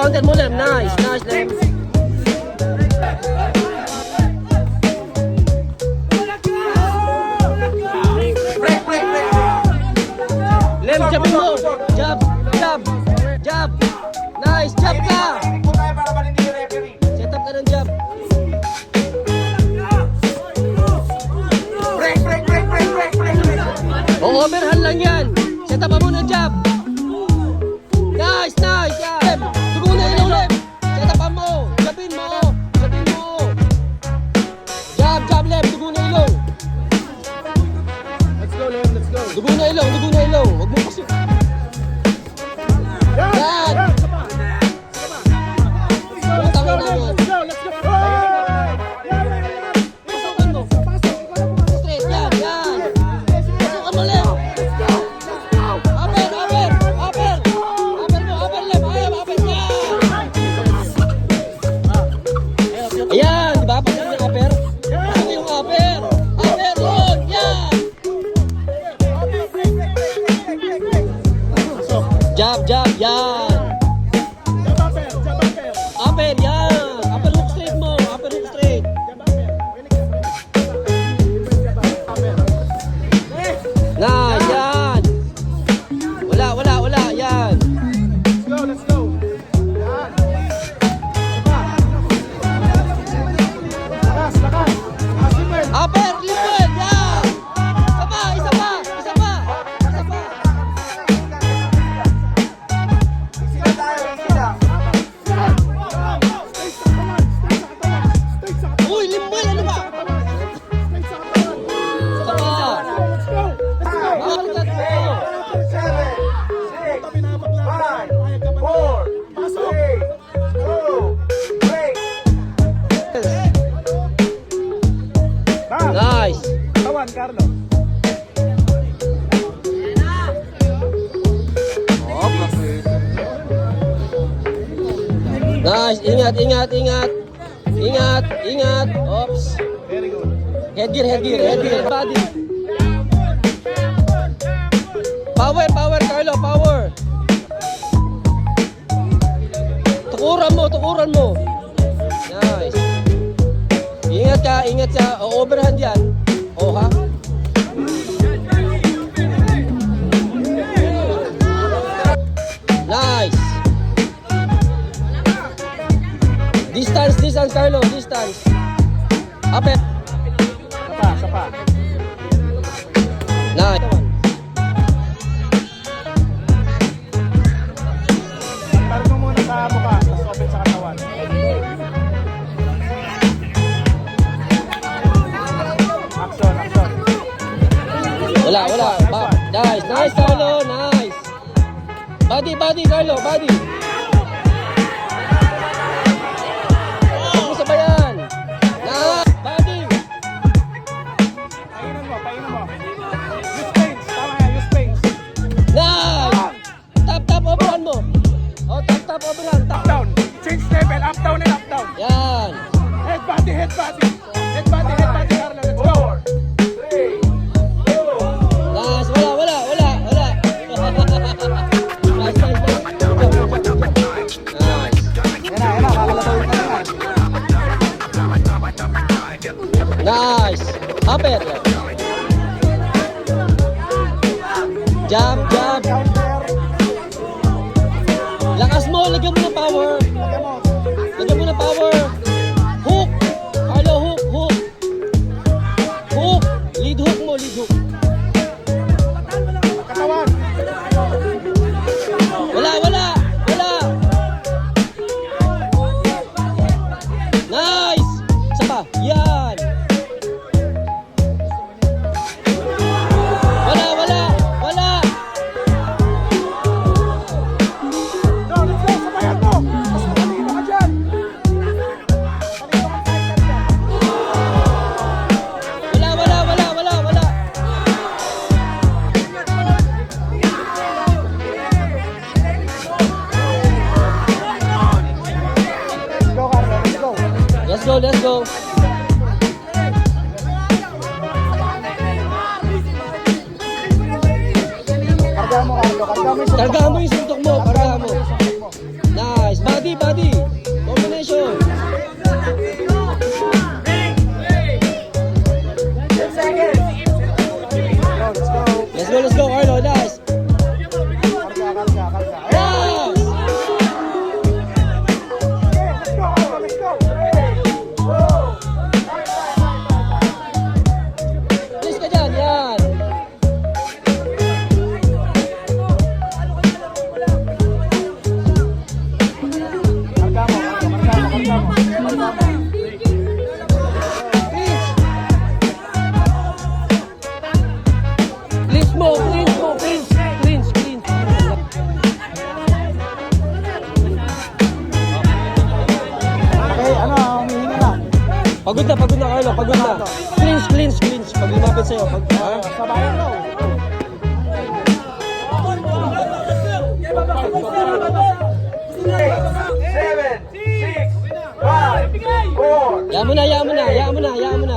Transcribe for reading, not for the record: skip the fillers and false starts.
Counter mo, Lem. Nice, nice, Lem. Lem, jabin mo. Jab, jab, jab. Nice, jab ka. Set up ka ng jab. O, overhand lang yan. Set up mo ng jab. Nice, nice, Lem. Dugo na ilaw, Lem. Set up mo. Jabin mo. Jabin mo. Jab, jab, Lem. Dugo na ilaw. Let's go, Lem. Let's go. Dugo na ilaw, dugo na ilaw. Huwag mo kasi. Yan! Yan. Yan! Let's go, Lem. Let's go, let's go. Yan, yan, yan. Pasukan mo. Straight, yan, yan. Pasukan mo, Lem. Upper, upper, upper. Upper mo, upper, Lem. Ayaw, upper, yan. Ayan, di ba? Pasukan mo yung upper. Pasukan mo yung upper. Upper, yun, yan. Jab, jab, yan. Upper, yan. Upper hook straight mo. Upper hook straight. Nice, yan. Wala, wala, wala, yan. Let's go, let's go. Yan. Lakas, lakas. Asipin. Upper, liquid, yan. Isa pa, isa pa, isa pa. Isa pa. Uy, limbal, ano ba? Isa pa. Let's go. Makakalikat mo. Nice. Tawan, Carlo. Nice, ingat, ingat, ingat. Ingat, ingat. Oops. Very good. Headgear, headgear, headgear. Body. Power, power, Carlo, power. Tukuran mo, tukuran mo. Nice. Ingat ka. O, overhand yan. O, ha? Nice. Distance, distance, Carlo, distance. Upper. Sapa, sapa. Nice. Tarik mo muna sa mukha, tapos open sa katawan. Action, action. Wala, wala. Nice, nice, Carlo, nice. Body, body, Carlo, body. Huwag mo sabayan. Nice, body. Painan mo, painan mo. Use pains, tama yan, use pains. Nice. Tap, tap, overhand mo. O, tap, tap, overhand, tap. Up, down. Change level, up, down, and up, down. Yan. Head body, head body. Head body, Carlo, let's go. Nice, wala, wala, wala, wala. Nice, nice, nice. Nice. Yan na, kakalabawin ka na. Nice. Upper. Jab, jab. Counter. Lakas mo, lagyan mo ng power. Lagyan mo. Lagyan mo ng power. Hook. Carlo, hook, hook. Hook. Lead hook mo, lead hook. Katawan. Wala, wala, wala. Nice. Isa pa. Yan. Wala, wala, wala. No, let's go, sabayan mo. Mas matalino ka dyan. Talino ka fighter dyan. Wala, wala, wala, wala, wala. Karga mo yung suntok mo, karga mo. Nice, body, body. Combination. Let's go, Arlo, nice. Nice. Alis ka dyan, yan. Cleans mo, cleans mo, cleans. Okay, ano, humihinga na. Pagod na, Carlo, pagod na. Cleans. Pag lumapit sa'yo, Sabayan mo. Yaman na.